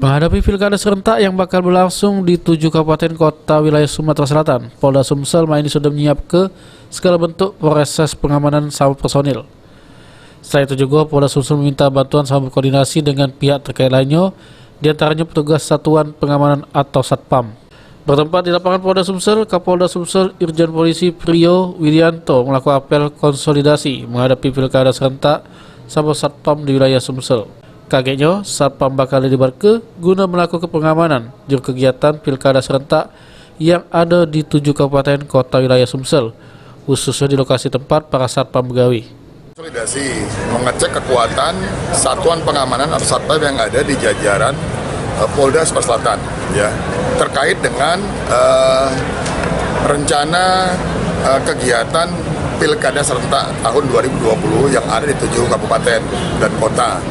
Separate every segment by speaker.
Speaker 1: Menghadapi pilkada serentak yang bakal berlangsung di 7 kabupaten kota wilayah Sumatera Selatan, Polda Sumsel ini sudah menyiapkan segala bentuk proses pengamanan sama personil. Selain itu juga, Polda Sumsel meminta bantuan sama berkoordinasi dengan pihak terkait lainnya, diantaranya petugas Satuan Pengamanan atau Satpam. Bertempat di lapangan Polda Sumsel, Kapolda Sumsel Irjen Polisi Priyo Widianto melakukan apel konsolidasi menghadapi pilkada serentak sama Satpam di wilayah Sumsel. Kagetnya, Satpam bakal dilibatkan guna melakukan pengamanan di kegiatan pilkada serentak yang ada di 7 kabupaten kota wilayah Sumsel, khususnya di lokasi tempat para Satpam begawi.
Speaker 2: Konsolidasi mengecek kekuatan satuan pengamanan atau Satpam yang ada di jajaran Polda Sumatera Selatan, ya, terkait dengan rencana kegiatan pilkada serentak tahun 2020 yang ada di 7 kabupaten dan kota.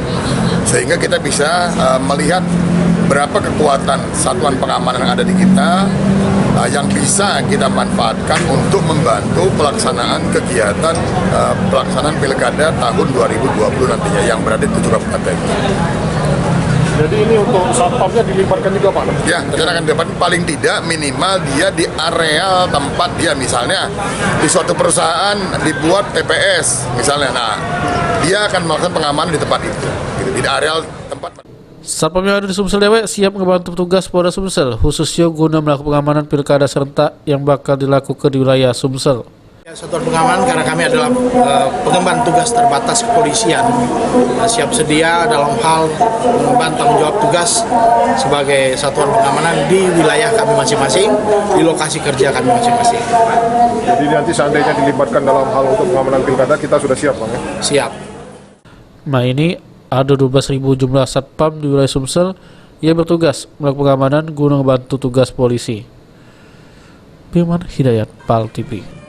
Speaker 2: Sehingga kita bisa melihat berapa kekuatan satuan pengamanan yang ada di kita yang bisa kita manfaatkan untuk membantu pelaksanaan kegiatan pelaksanaan pilkada tahun 2020 nantinya yang berada di 7 kabupaten.
Speaker 3: Jadi ini untuk satpamnya dilibatkan juga, Pak?
Speaker 2: Ya, rencana akan dilibatkan paling tidak minimal dia di areal tempat dia, misalnya di suatu perusahaan dibuat TPS misalnya, nah dia akan melakukan pengamanan di tempat itu, gitu, di areal tempat.
Speaker 1: Satpam yang ada di Sumsel Dewek siap membantu petugas Polda Sumsel, khususnya guna melakukan pengamanan pilkada serentak yang bakal dilakukan di wilayah Sumsel.
Speaker 4: Satuan pengamanan karena kami adalah pengemban tugas terbatas kepolisian, siap sedia dalam hal mengemban tanggung jawab tugas sebagai satuan pengamanan di wilayah kami masing-masing, di lokasi kerja kami masing-masing.
Speaker 3: Jadi nanti seandainya dilibatkan dalam hal untuk pengamanan pilkada, kita sudah siap, Bang, ya? Siap.
Speaker 1: Nah, ini ada 12.000 jumlah Satpam di wilayah Sumsel yang bertugas melakukan pengamanan guna membantu tugas polisi. Firman Hidayat, PAL TV.